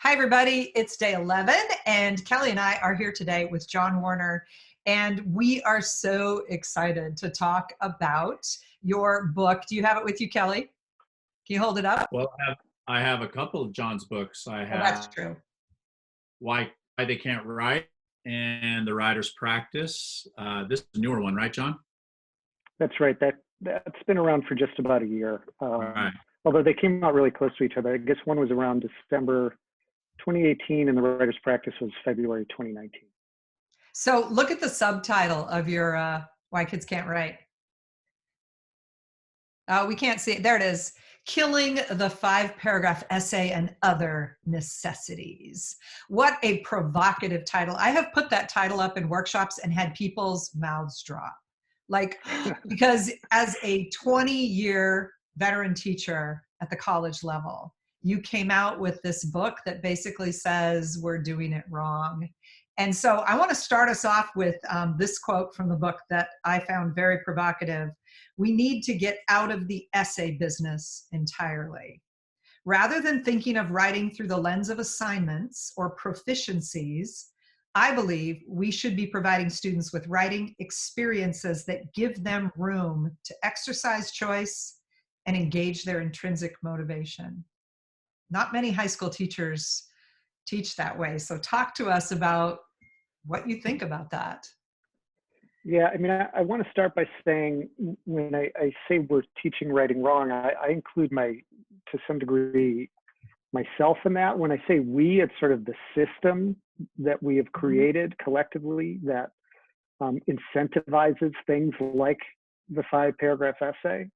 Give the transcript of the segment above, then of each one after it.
Hi, everybody. It's day 11, and Kelly and I are here today with John Warner, and we are so excited to talk about your book. Do you have it with you, Kelly? Can you hold it up? Well, I have a couple of John's books. I Oh, that's have true. Why They Can't Write and The Writer's Practice. This is a newer one, right, John? That's right. That's been around for just about a year. All right. Although they came out really close to each other. I guess one was around December 2018 and The Writer's Practice was February 2019. So look at the subtitle of your Why Kids Can't Write. We can't see it. There it is. Killing the 5-paragraph essay and other necessities. What a provocative title. I have put that title up in workshops and had people's mouths drop. Because as a 20-year veteran teacher at the college level, you came out with this book that basically says we're doing it wrong. And so I want to start us off with this quote from the book that I found very provocative. We need to get out of the essay business entirely. Rather than thinking of writing through the lens of assignments or proficiencies, I believe we should be providing students with writing experiences that give them room to exercise choice and engage their intrinsic motivation. Not many high school teachers teach that way. So talk to us about what you think about that. Yeah, I mean, I want to start by saying when I say we're teaching writing wrong, I include to some degree, myself in that. When I say we, it's sort of the system that we have created collectively that incentivizes things like the 5-paragraph essay.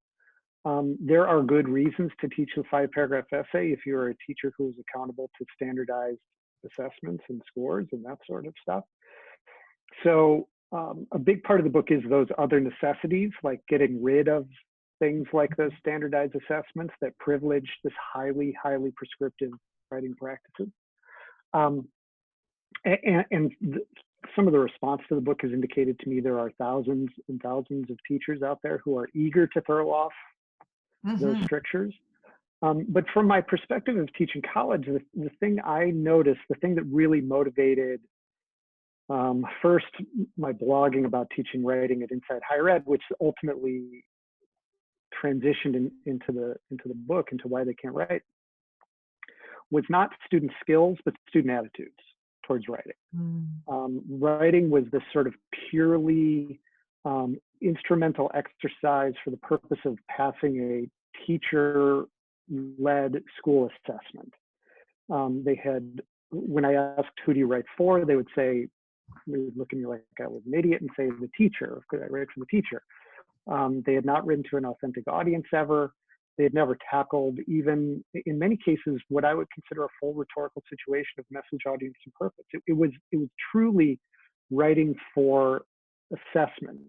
There are good reasons to teach the 5-paragraph essay if you're a teacher who is accountable to standardized assessments and scores and that sort of stuff. So a big part of the book is those other necessities, like getting rid of things like those standardized assessments that privilege this highly prescriptive writing practices. Some of the response to the book has indicated to me there are thousands and thousands of teachers out there who are eager to throw off those strictures. But from my perspective of teaching college, the thing I noticed, the thing that really motivated first my blogging about teaching writing at Inside Higher Ed, which ultimately transitioned into the book, into Why They Can't Write, was not student skills, but student attitudes towards writing. Writing was this sort of purely instrumental exercise for the purpose of passing a teacher-led school assessment. When I asked, who do you write for? They would say, they would look at me like I was an idiot and say, the teacher. Could I write for the teacher? They had not written to an authentic audience ever. They had never tackled, even in many cases, what I would consider a full rhetorical situation of message, audience, and purpose. It was truly writing for assessment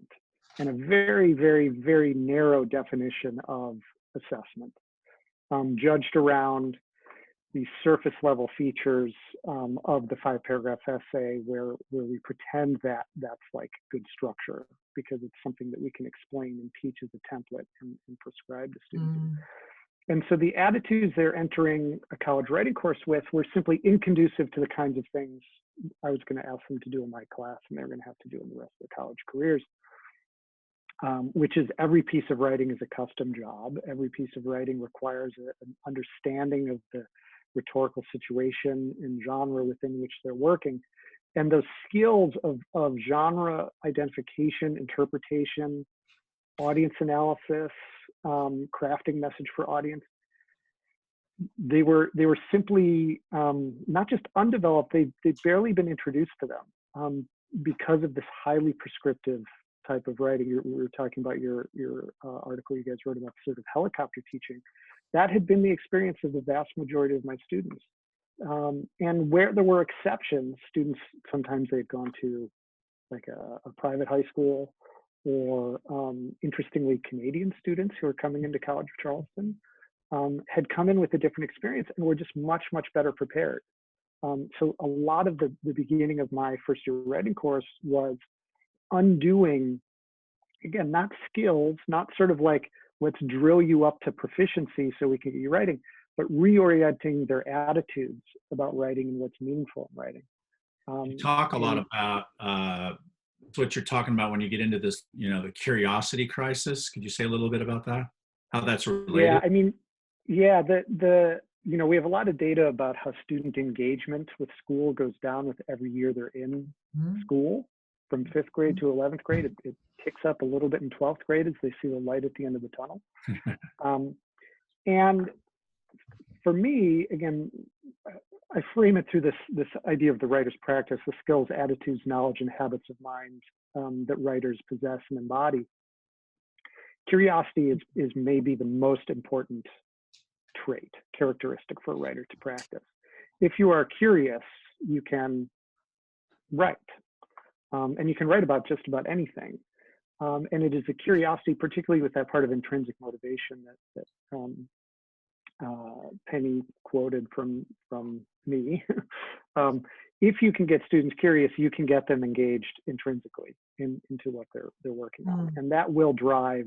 and a very, very, very narrow definition of assessment, judged around the surface level features of the 5-paragraph essay where we pretend that that's like good structure because it's something that we can explain and teach as a template and prescribe to students. And so the attitudes they're entering a college writing course with were simply inconducive to the kinds of things I was going to ask them to do in my class and they're going to have to do in the rest of their college careers, which is every piece of writing is a custom job. Every piece of writing requires an understanding of the rhetorical situation and genre within which they're working. And those skills of genre identification, interpretation, audience analysis, crafting message for audience, they were simply not just undeveloped, they'd barely been introduced to them because of this highly prescriptive type of writing. We were talking about your article you guys wrote about sort of helicopter teaching. That had been the experience of the vast majority of my students. And where there were exceptions, students, sometimes they'd gone to like a private high school, or interestingly, Canadian students who are coming into College of Charleston had come in with a different experience and were just much better prepared. So a lot of the beginning of my first year writing course was undoing, again, not skills, not sort of like, let's drill you up to proficiency so we can get you writing, but reorienting their attitudes about writing and what's meaningful in writing. You talk a lot about what you're talking about when you get into this, the curiosity crisis. Could you say a little bit about that? How that's related? Yeah, I mean, yeah, we have a lot of data about how student engagement with school goes down with every year they're in school. From 5th grade to 11th grade, it ticks up a little bit in 12th grade as they see the light at the end of the tunnel. And for me, again, I frame it through this idea of the writer's practice, the skills, attitudes, knowledge, and habits of mind that writers possess and embody. Curiosity is maybe the most important characteristic for a writer to practice. If you are curious, you can write. And you can write about just about anything. And it is a curiosity, particularly with that part of intrinsic motivation that Penny quoted from me. If you can get students curious, you can get them engaged intrinsically into what they're working on. And that will drive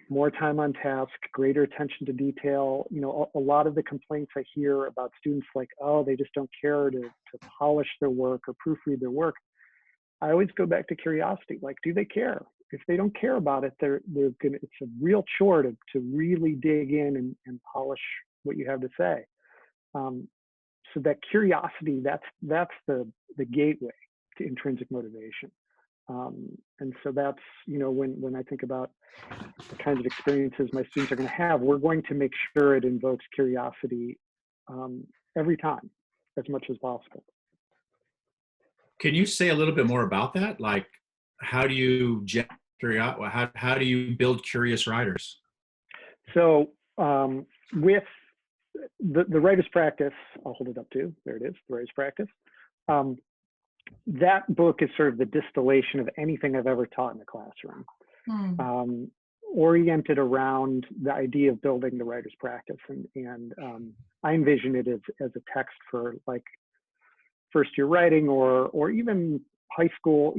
more time on task, greater attention to detail. A lot of the complaints I hear about students like, oh, they just don't care to polish their work or proofread their work. I always go back to curiosity. Like, do they care? If they don't care about it, it's a real chore to really dig in and polish what you have to say. So that curiosity, that's the gateway to intrinsic motivation. And so that's, when I think about the kinds of experiences my students are going to have, we're going to make sure it invokes curiosity every time as much as possible. Can you say a little bit more about that? Like, how do you how do you build curious writers? So with the writer's practice, I'll hold it up too. There it is, the writer's practice. That book is sort of the distillation of anything I've ever taught in the classroom, oriented around the idea of building the writer's practice. And I envision it as a text for like first-year writing or even high school.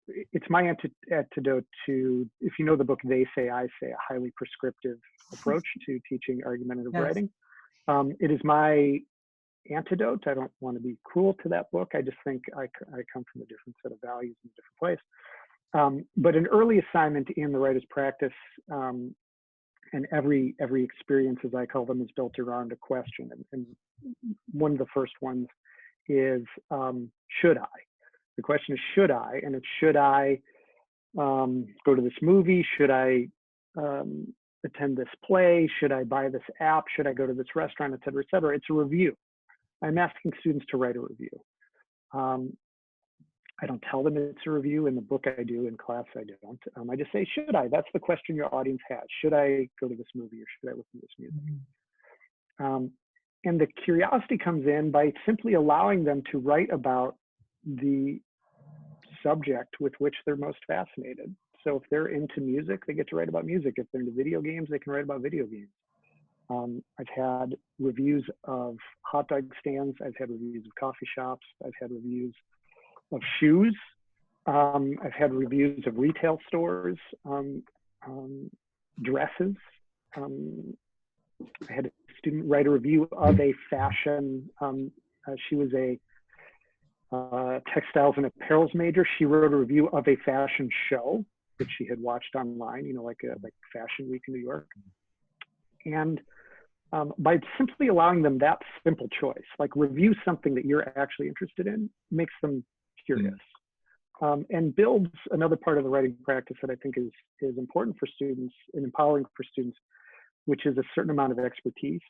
It's my antidote to, if you know the book They Say, I Say, a highly prescriptive approach to teaching argumentative writing. It is my antidote. I don't want to be cruel to that book. I just think I come from a different set of values in a different place. But an early assignment in the writer's practice, and every experience, as I call them, is built around a question. And one of the first ones is, should I? The question is, should I? And it's, should I go to this movie? Should I attend this play? Should I buy this app? Should I go to this restaurant, et cetera, et cetera? It's a review. I'm asking students to write a review. I don't tell them it's a review. In the book I do, in class I don't. I just say, should I? That's the question your audience has. Should I go to this movie or should I listen to this music? And the curiosity comes in by simply allowing them to write about the subject with which they're most fascinated. So if they're into music, they get to write about music. If they're into video games, they can write about video games. I've had reviews of hot dog stands. I've had reviews of coffee shops. I've had reviews of shoes. I've had reviews of retail stores, dresses. I had a student write a review of a fashion. She was a textiles and apparels major. She wrote a review of a fashion show that she had watched online, like Fashion Week in New York. And by simply allowing them that simple choice, like review something that you're actually interested in, makes them curious. And builds another part of the writing practice that I think is important for students and empowering for students, which is a certain amount of expertise.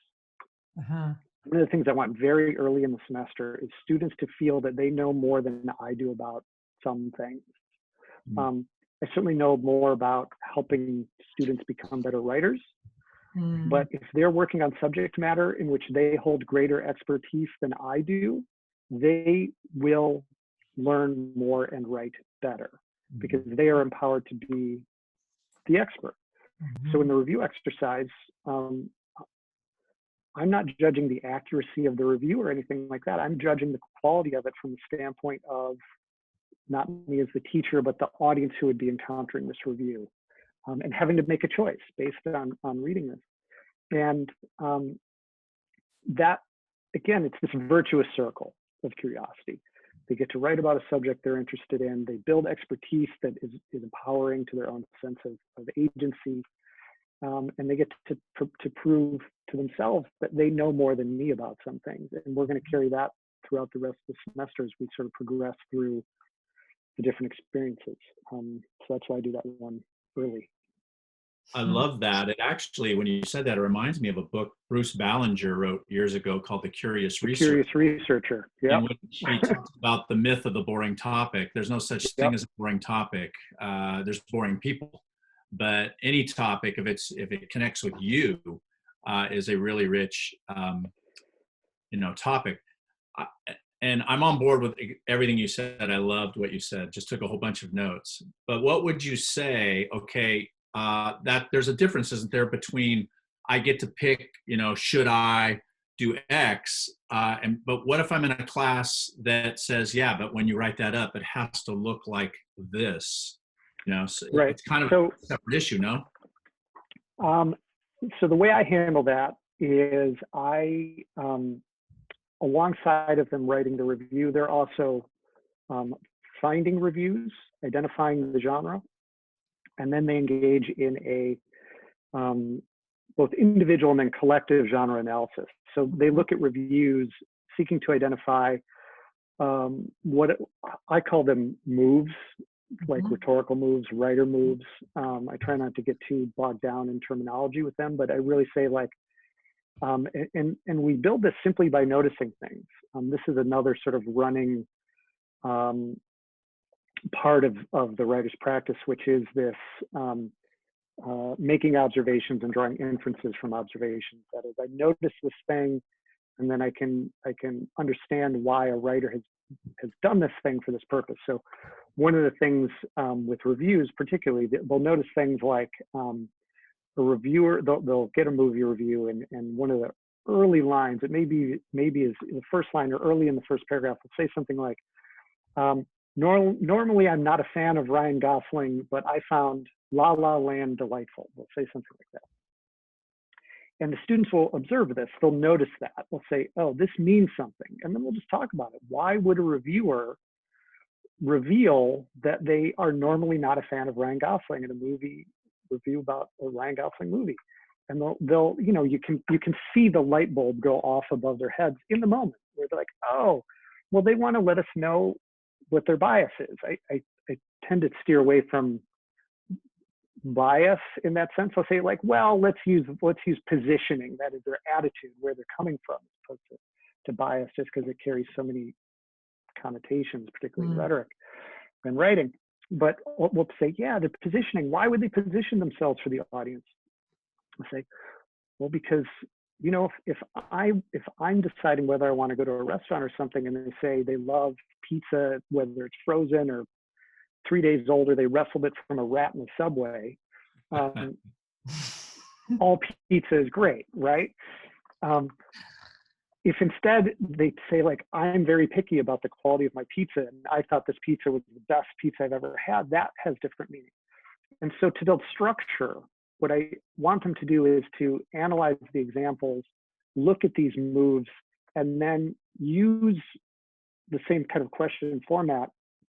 One of the things I want very early in the semester is students to feel that they know more than I do about some things. I certainly know more about helping students become better writers, but if they're working on subject matter in which they hold greater expertise than I do, they will learn more and write better because they are empowered to be the expert. So in the review exercise, I'm not judging the accuracy of the review or anything like that. I'm judging the quality of it from the standpoint of not me as the teacher, but the audience who would be encountering this review, and having to make a choice based on reading this. And that, again, it's this virtuous circle of curiosity. They get to write about a subject they're interested in. They build expertise that is empowering to their own sense of agency. And they get to prove to themselves that they know more than me about some things. And we're going to carry that throughout the rest of the semester as we sort of progress through the different experiences. So that's why I do that one early. I love that. It actually, when you said that, it reminds me of a book Bruce Ballinger wrote years ago called The Curious Researcher. Curious Researcher, yeah. In which he talks about the myth of the boring topic. There's no such thing as a boring topic. There's boring people. But any topic, if it connects with you, is a really rich, topic. And I'm on board with everything you said. I loved what you said. Just took a whole bunch of notes. But what would you say? Okay, that there's a difference, isn't there, between I get to pick, should I do X? But what if I'm in a class that says, yeah, but when you write that up, it has to look like this. So right. It's kind of a separate issue, no? So the way I handle that is alongside of them writing the review, they're also finding reviews, identifying the genre, and then they engage in a both individual and then collective genre analysis. So they look at reviews, seeking to identify I call them moves, like rhetorical moves, writer moves. I try not to get too bogged down in terminology with them, but I really say and we build this simply by noticing things. This is another sort of running part of the writer's practice, which is this making observations and drawing inferences from observations. That is, I notice this thing, and then I can understand why a writer has done this thing for this purpose. So one of the things with reviews, particularly, they'll notice things like a reviewer, they'll get a movie review, and one of the early lines, it maybe is the first line or early in the first paragraph, will say something like, normally I'm not a fan of Ryan Gosling, but I found La La Land delightful. They'll say something like that. And the students will observe this. They'll notice that. They'll say, oh, this means something. And then we'll just talk about it. Why would a reviewer reveal that they are normally not a fan of Ryan Gosling in a movie review about a Ryan Gosling movie? And they'll you can see the light bulb go off above their heads in the moment, where they're like, oh, well, they want to let us know what their bias is. I tend to steer away from bias in that sense. I'll say, like, well, let's use positioning, that is their attitude, where they're coming from, as opposed to bias, just because it carries so many connotations, particularly in rhetoric and writing. But we'll say, yeah, the positioning, why would they position themselves for the audience? I'll say, well, because if I'm deciding whether I want to go to a restaurant or something, and they say they love pizza, whether it's frozen or 3 days old, or they wrestled it from a rat in the subway, all pizza is great, right? If instead they say, like, I'm very picky about the quality of my pizza, and I thought this pizza was the best pizza I've ever had, that has different meaning. And so to build structure, what I want them to do is to analyze the examples, look at these moves, and then use the same kind of question and format,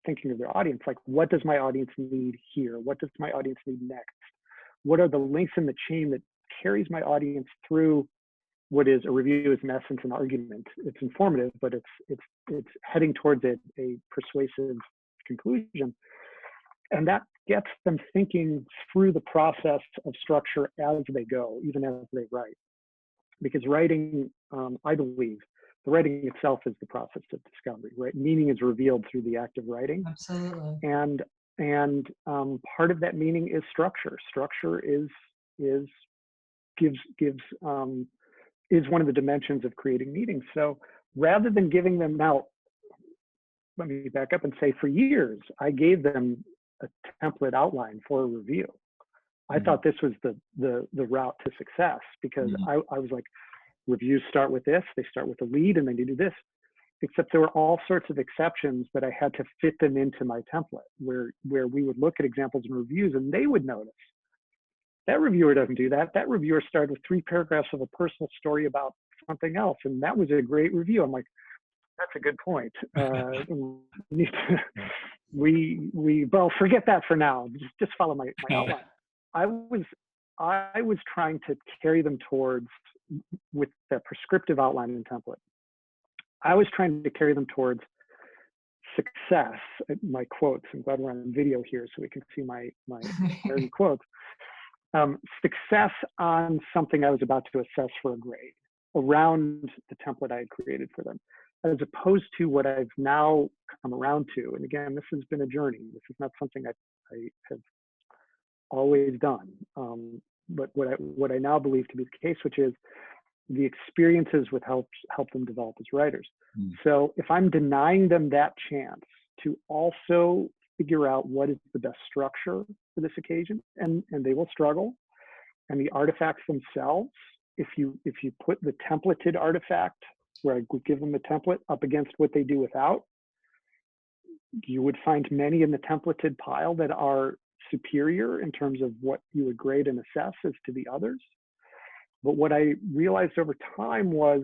thinking of their audience, like, what does my audience need here? What does my audience need next? What are the links in the chain that carries my audience through what is a review, is in essence an argument. It's informative, but it's heading towards a persuasive conclusion. And that gets them thinking through the process of structure as they go, even as they write. Because writing, I believe, the writing itself is the process of discovery, right? Meaning is revealed through the act of writing. Absolutely. And part of that meaning is structure. Structure is one of the dimensions of creating meaning. So rather than giving them, now, let me back up and say, for years, I gave them a template outline for a review. I thought this was the route to success, because I was like, reviews start with this, they start with the lead, and then you do this. Except there were all sorts of exceptions that I had to fit them into my template, where we would look at examples and reviews, and they would notice, That reviewer doesn't do that. That reviewer started with 3 paragraphs of a personal story about something else, and that was a great review. I'm like, that's a good point. Well, forget that for now. Just follow my outline. I was trying to carry them towards, with the prescriptive outline and template, I was trying to carry them towards success. My quotes, I'm glad we're on video here so we can see my early quotes. Success on something I was about to assess for a grade around the template I had created for them, as opposed to what I've now come around to. And again, this has been a journey. This is not something I have always done. But what I now believe to be the case, which is the experiences with help them develop as writers. So if I'm denying them that chance to also figure out what is the best structure for this occasion, and they will struggle, and the artifacts themselves, if you put the templated artifact where I would give them the template up against what they do without, you would find many in the templated pile that are superior in terms of what you would grade and assess as to the others. But what I realized over time was,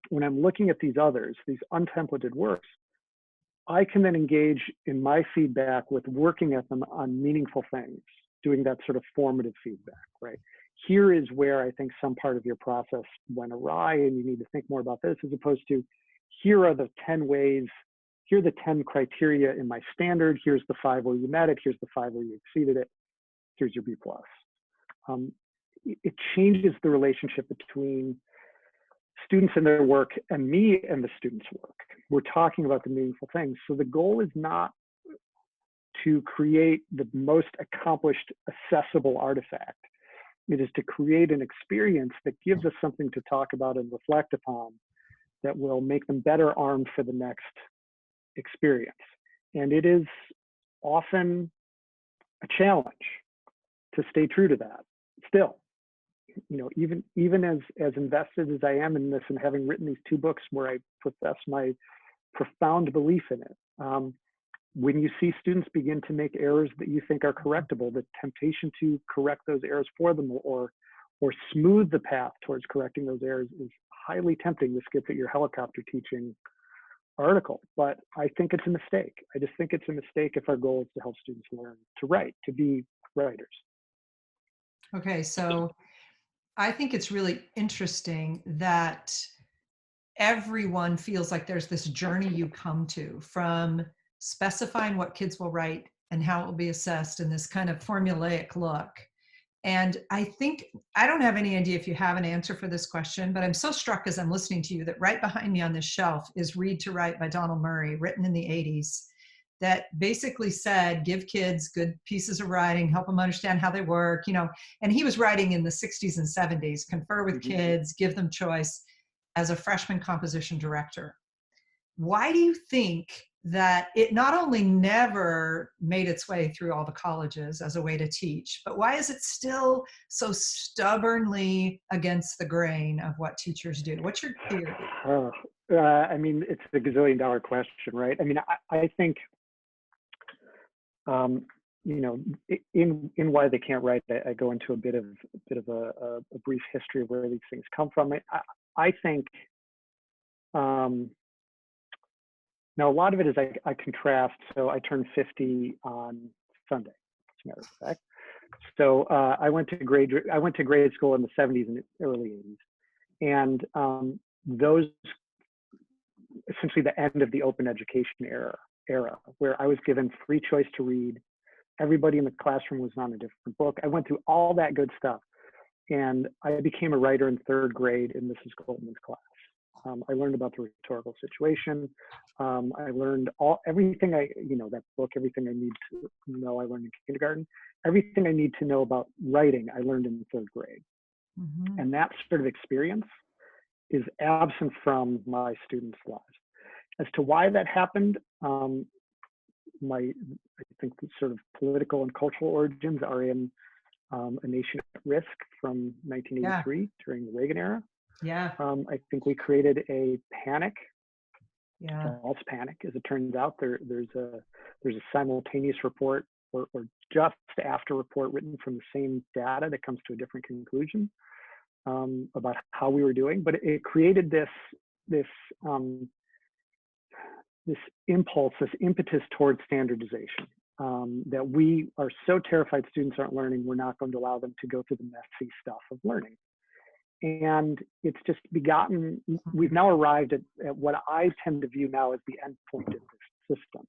when I'm looking at these others, these untemplated works, I can then engage in my feedback with working at them on meaningful things, doing that sort of formative feedback, right? Here is where I think some part of your process went awry, and you need to think more about this, as opposed to, here are the 10 ways, here are the 10 criteria in my standard, here's the 5 where you met it, here's the 5 where you exceeded it, here's your B+. It changes the relationship between students and their work and me and the students' work. We're talking about the meaningful things. So the goal is not to create the most accomplished, accessible artifact. It is to create an experience that gives us something to talk about and reflect upon that will make them better armed for the next experience. And it is often a challenge to stay true to that still. You know, even as invested as I am in this, and having written these 2 books where I profess my profound belief in it, when you see students begin to make errors that you think are correctable, the temptation to correct those errors for them or smooth the path towards correcting those errors is highly tempting. This gets at your helicopter teaching article, but I think it's a mistake. I just think it's a mistake if our goal is to help students learn to write, to be writers. Okay, so I think it's really interesting that everyone feels like there's this journey you come to from specifying what kids will write and how it will be assessed in this kind of formulaic look. And I think, I don't have any idea if you have an answer for this question, but I'm so struck as I'm listening to you that right behind me on this shelf is Read to Write by Donald Murray, written in the 80s, that basically said, give kids good pieces of writing, help them understand how they work, you know, and he was writing in the 60s and 70s, confer with kids, give them choice, as a freshman composition director. Why do you think that it not only never made its way through all the colleges as a way to teach, but why is it still so stubbornly against the grain of what teachers do? What's your theory? I mean, it's the gazillion-dollar question, right? I mean, I think, you know, in why they can't write, I go into a bit of a brief history of where these things come from. I think, now a lot of it is I contrast. So I turned 50 on Sunday, as a matter of fact. So I went to grade school in the 70s and early 80s, and those essentially the end of the open education era, where I was given free choice to read. Everybody in the classroom was on a different book. I went through all that good stuff, and I became a writer in 3rd grade in Mrs. Goldman's class. I learned about the rhetorical situation. I learned everything that book, everything I need to know, I learned in kindergarten. Everything I need to know about writing, I learned in 3rd grade. Mm-hmm. And that sort of experience is absent from my students' lives. As to why that happened, I think the sort of political and cultural origins are in A Nation at Risk from 1983 during the Reagan era. Yeah. I think we created a panic, false panic, as it turns out. There's a simultaneous report or just after report written from the same data that comes to a different conclusion about how we were doing. But it created this impulse, this impetus towards standardization, that we are so terrified students aren't learning, we're not going to allow them to go through the messy stuff of learning. And it's just begotten, we've now arrived at what I tend to view now as the end point of this system.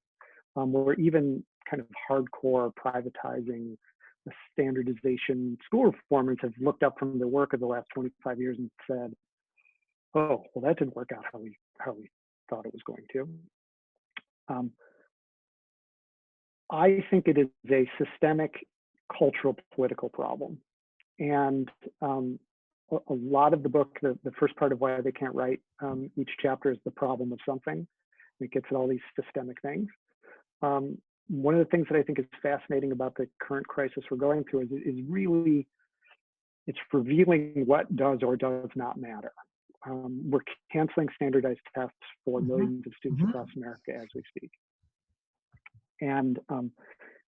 We're even kind of hardcore privatizing the standardization. School reformers have looked up from the work of the last 25 years and said, oh, well, that didn't work out how we thought it was going to. I think it is a systemic cultural political problem. And a lot of the book, the first part of why they can't write each chapter is the problem of something. It gets at all these systemic things. One of the things that I think is fascinating about the current crisis we're going through is really, it's revealing what does or does not matter. We're canceling standardized tests for millions of students across America as we speak. And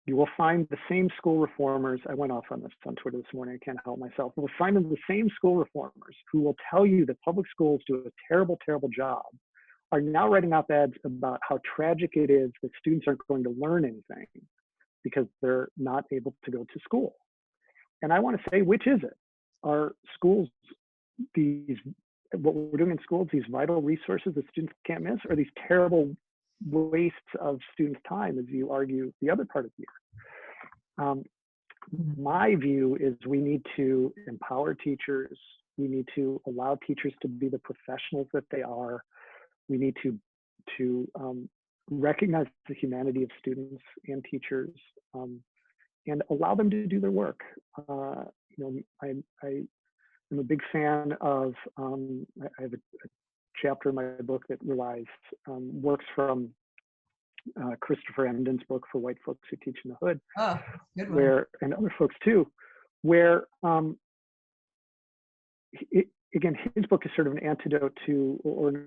you will find the same school reformers, I went off on this on Twitter this morning, I can't help myself, we'll find the same school reformers who will tell you that public schools do a terrible, terrible job, are now writing op-eds about how tragic it is that students aren't going to learn anything because they're not able to go to school. And I want to say, which is it? Are schools, what we're doing in schools, these vital resources that students can't miss, or these terrible wastes of students' time, as you argue the other part of the year? My view is we need to empower teachers. We need to allow teachers to be the professionals that they are. We need to recognize the humanity of students and teachers, and allow them to do their work. I'm a big fan of, I have a chapter in my book that relies, works from Christopher Emdin's book For White Folks Who Teach in the Hood, Good one. where, and other folks too, where again, his book is sort of an antidote to, or an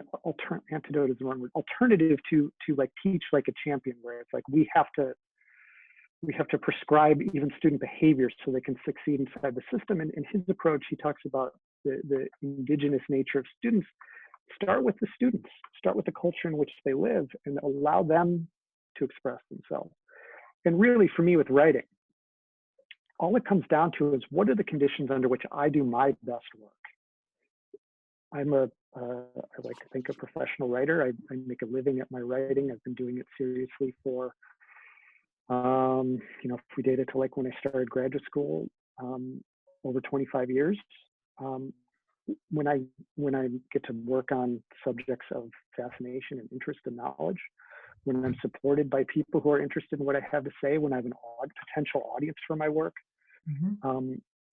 antidote is the wrong word, alternative to like teach like a champion, where it's like we have to prescribe even student behavior so they can succeed inside the system. And in his approach, he talks about the indigenous nature of students. Start with the students, start with the culture in which they live, and allow them to express themselves. And really, for me with writing, all it comes down to is what are the conditions under which I do my best work? I'm I like to think a professional writer. I make a living at my writing. I've been doing it seriously for, if we date it to like when I started graduate school, over 25 years. When I get to work on subjects of fascination and interest and knowledge, when I'm supported by people who are interested in what I have to say, when I have an potential audience for my work,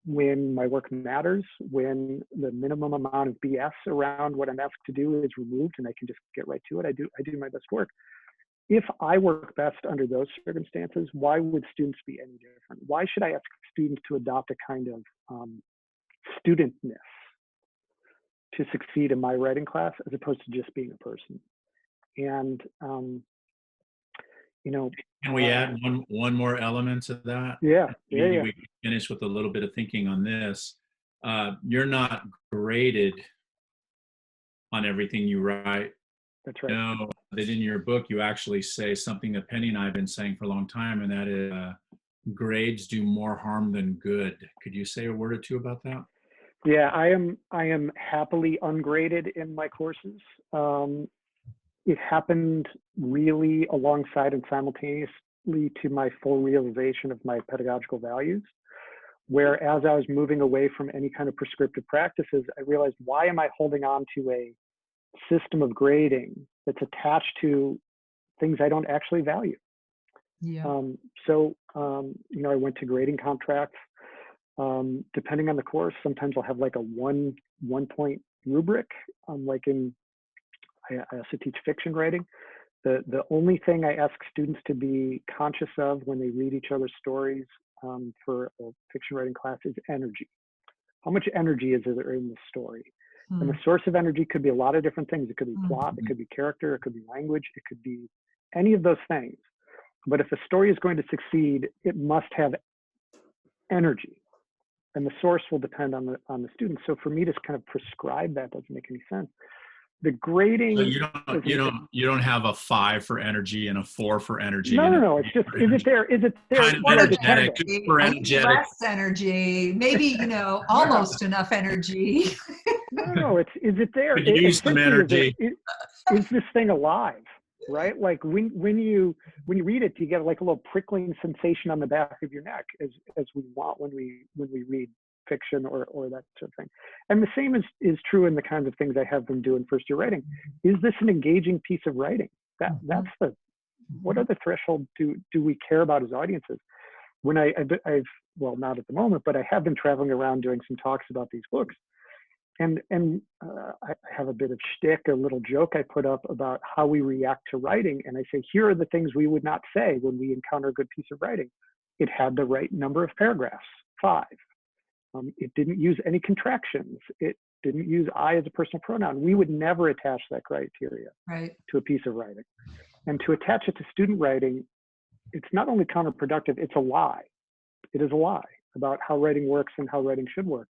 when my work matters, when the minimum amount of BS around what I'm asked to do is removed and I can just get right to it, I do my best work. If I work best under those circumstances, why would students be any different? Why should I ask students to adopt a kind of studentness to succeed in my writing class as opposed to just being a person? And can we add one more element to that? Yeah. We can finish with a little bit of thinking on this. You're not graded on everything you write. That's right. No, that in your book you actually say something that Penny and I have been saying for a long time, and that is grades do more harm than good. Could you say a word or two about that? Yeah, I am happily ungraded in my courses. It happened really alongside and simultaneously to my full realization of my pedagogical values, where as I was moving away from any kind of prescriptive practices, I realized, why am I holding on to a system of grading that's attached to things I don't actually value? Yeah. I went to grading contracts. Depending on the course, sometimes I'll have like a one point rubric. I also teach fiction writing. The only thing I ask students to be conscious of when they read each other's stories for a fiction writing class is energy. How much energy is there in the story? And the source of energy could be a lot of different things. It could be plot, it could be character, it could be language, it could be any of those things. But if a story is going to succeed, it must have energy, and the source will depend on the student. So for me to kind of prescribe that doesn't make any sense. The grading. So you don't have a 5 for energy and a 4 for energy. No. It's just, is it there? Is it there? Kind of energetic, super energetic. Less energy, maybe, almost enough energy. No. Is it there? Could you use some energy? Is this thing alive? Right? Like when you read it, you get like a little prickling sensation on the back of your neck, as we want when we read fiction or that sort of thing. And the same is true in the kinds of things I have them do in first year writing. Is this an engaging piece of writing? That's what other threshold do we care about as audiences? When I've well, not at the moment, but I have been traveling around doing some talks about these books. And I have a bit of shtick, a little joke I put up about how we react to writing. And I say, here are the things we would not say when we encounter a good piece of writing. It had the right number of paragraphs, 5. It didn't use any contractions. It didn't use I as a personal pronoun. We would never attach that criteria to a piece of writing. And to attach it to student writing, it's not only counterproductive, it's a lie. It is a lie about how writing works and how writing should work.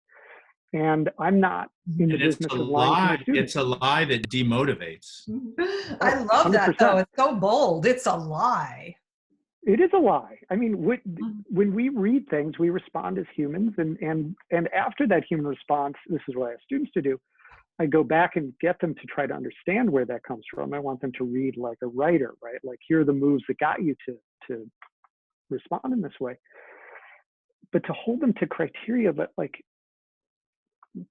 And I'm not in the business of lying to my students. It's a lie that demotivates. I love 100%. that, though. It's so bold. It's a lie. It is a lie. I mean, when we read things, we respond as humans. And after that human response, this is what I have students to do. I go back and get them to try to understand where that comes from. I want them to read like a writer, right? Like, here are the moves that got you to respond in this way. But to hold them to criteria that, like,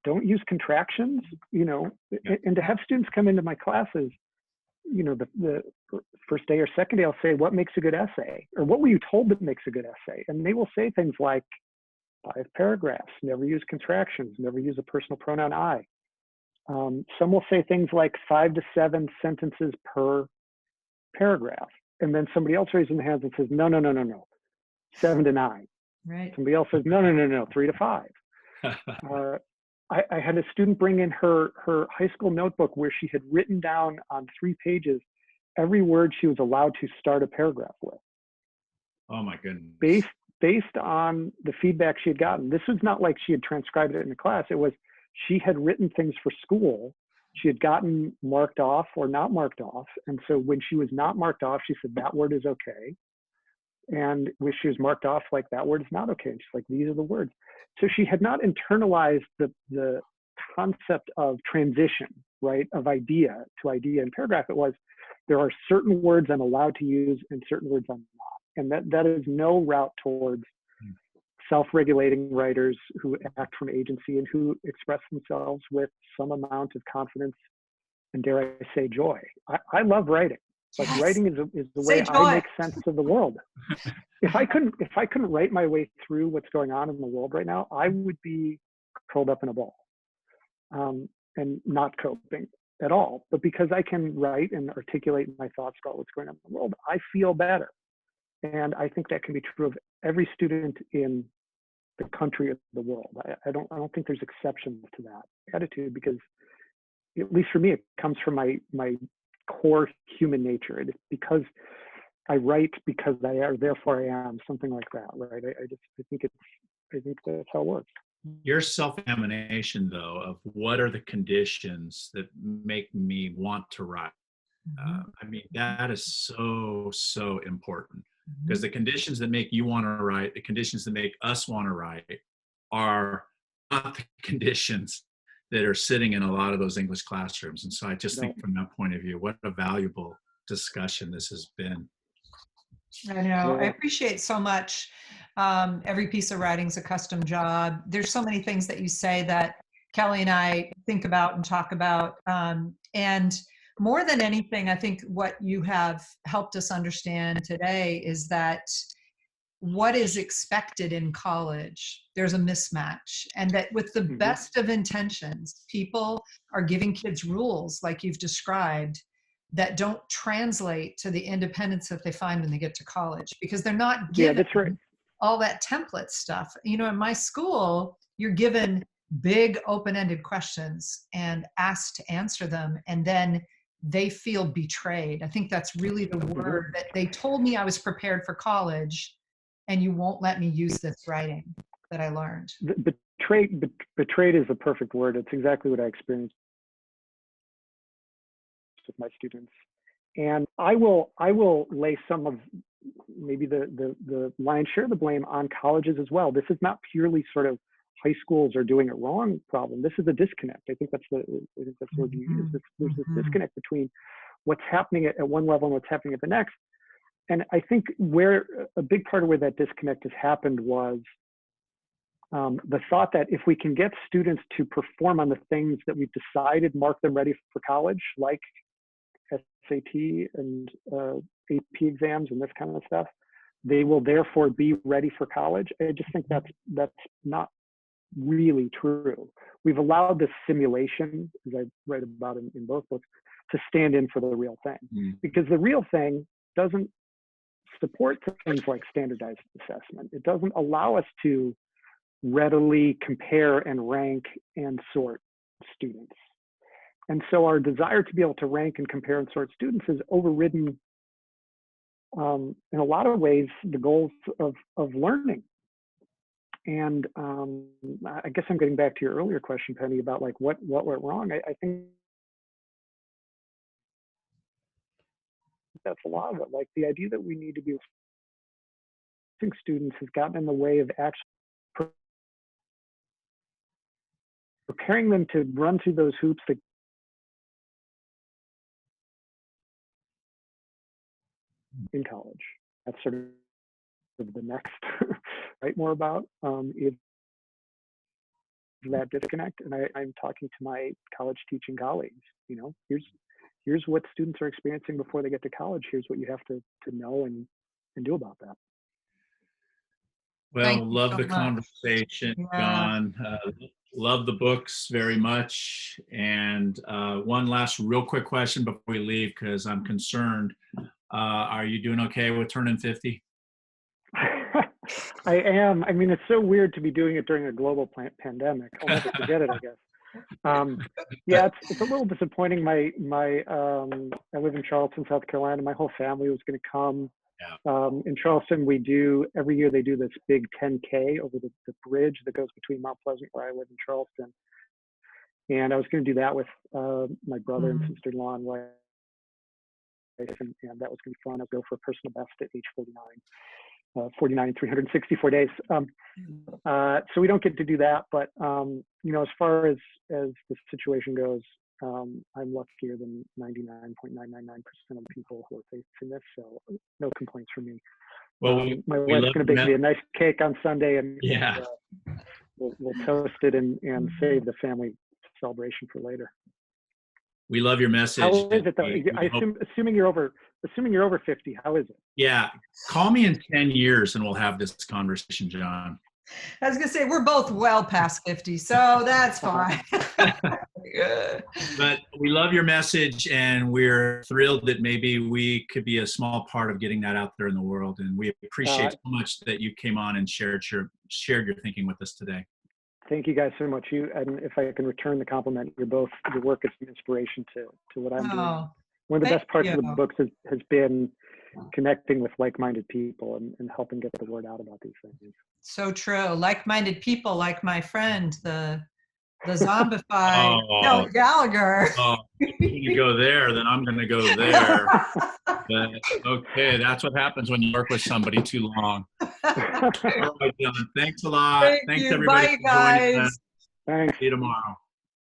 don't use contractions, and to have students come into my classes, the first day or second day, I'll say, what makes a good essay? Or what were you told that makes a good essay? And they will say things like 5 paragraphs, never use contractions, never use a personal pronoun I. Some will say things like 5 to 7 sentences per paragraph. And then somebody else raises their hands and says, no, 7 to 9. Right. Somebody else says, no, 3 to 5. I had a student bring in her high school notebook where she had written down on 3 pages every word she was allowed to start a paragraph with. Oh my goodness. Based on the feedback she had gotten. This was not like she had transcribed it in the class. It was, she had written things for school. She had gotten marked off or not marked off. And so when she was not marked off, she said, that word is okay. And when she was marked off, like, that word is not okay. And she's like, these are the words. So she had not internalized the concept of transition, right? Of idea to idea in paragraph. It was, there are certain words I'm allowed to use and certain words I'm not. And that is no route towards self-regulating writers who act from agency and who express themselves with some amount of confidence and, dare I say, joy. I love writing. Like, yes. Writing is the way I make sense of the world. If I couldn't write my way through what's going on in the world right now, I would be curled up in a ball and not coping at all. But because I can write and articulate my thoughts about what's going on in the world, I feel better. And I think that can be true of every student in the country or the world. I don't think there's exceptions to that attitude, because at least for me, it comes from my core human nature. It is because I write because I are, therefore I am, something like that, right? I think that's how it works. Your self-examination, though, of what are the conditions that make me want to write, I mean, that is so important, because the conditions that make you want to write, the conditions that make us want to write, are not the conditions that are sitting in a lot of those English classrooms. And so I just think, from that point of view, what a valuable discussion this has been. I know. I appreciate so much. Every piece of writing's a custom job. There's so many things that you say that Kelly and I think about and talk about. And more than anything, I think what you have helped us understand today is that what is expected in college, there's a mismatch, and that with the best of intentions, people are giving kids rules like you've described that don't translate to the independence that they find when they get to college, because they're not given all that template stuff. In my school, you're given big open-ended questions and asked to answer them, and then they feel betrayed. I think that's really the word, that they told me I was prepared for college and you won't let me use this writing that I learned. Betrayed is the perfect word. It's exactly what I experienced with my students. And I will lay some of maybe the lion's share of the blame on colleges as well. This is not purely sort of high schools are doing it wrong problem. This is a disconnect. I think that's the word you use. There's this disconnect between what's happening at one level and what's happening at the next. And I think where a big part of where that disconnect has happened was the thought that if we can get students to perform on the things that we've decided mark them ready for college, like SAT and AP exams and this kind of stuff, they will therefore be ready for college. I just think that's not really true. We've allowed this simulation, as I write about in both books, to stand in for the real thing, because the real thing doesn't support things like standardized assessment. It doesn't allow us to readily compare and rank and sort students. And so our desire to be able to rank and compare and sort students has overridden, in a lot of ways, the goals of learning. And I guess I'm getting back to your earlier question, Penny, about like what went wrong. I think that's a lot of it. Like the idea that we need to be students has gotten in the way of actually preparing them to run through those hoops that in college. That's sort of the next write more about is that disconnect. And I'm talking to my college teaching colleagues, you know, here's what students are experiencing before they get to college. Here's what you have to know and do about that. Well, love the conversation, John. Love the books very much. And one last real quick question before we leave, because I'm concerned. Are you doing okay with turning 50? I am. I mean, it's so weird to be doing it during a global pandemic. I'll never forget it, I guess. Yeah, it's a little disappointing. I live in Charleston, South Carolina. My whole family was going to come. Yeah. In Charleston, every year they do this big 10K over the bridge that goes between Mount Pleasant, where I live, in Charleston. And I was going to do that with my brother and sister-in-law and wife. And that was going to be fun. I'll go for a personal best at age 49 in 364 days. So we don't get to do that, but you know, as far as the situation goes, I'm luckier than 99.999% of the people who are facing this, so no complaints from me. Well, my wife's going to bake me a nice cake on Sunday, and we'll toast it and save the family celebration for later. We love your message. How is it though? Assuming you're over 50, how is it? Yeah, call me in 10 years and we'll have this conversation, John. I was gonna say we're both well past 50, so that's fine. But we love your message, and we're thrilled that maybe we could be a small part of getting that out there in the world. And we appreciate so much that you came on and shared your thinking with us today. Thank you guys so much. And if I can return the compliment, your work is an inspiration to what I'm doing. One of the best parts of the books has been connecting with like-minded people and helping get the word out about these things. So true. Like-minded people, like my friend, the zombified Kelly Gallagher. You go there, then I'm going to go there. But, okay, that's what happens when you work with somebody too long. All right, John, thanks a lot. Thanks everybody for joining us. Thanks. See you tomorrow.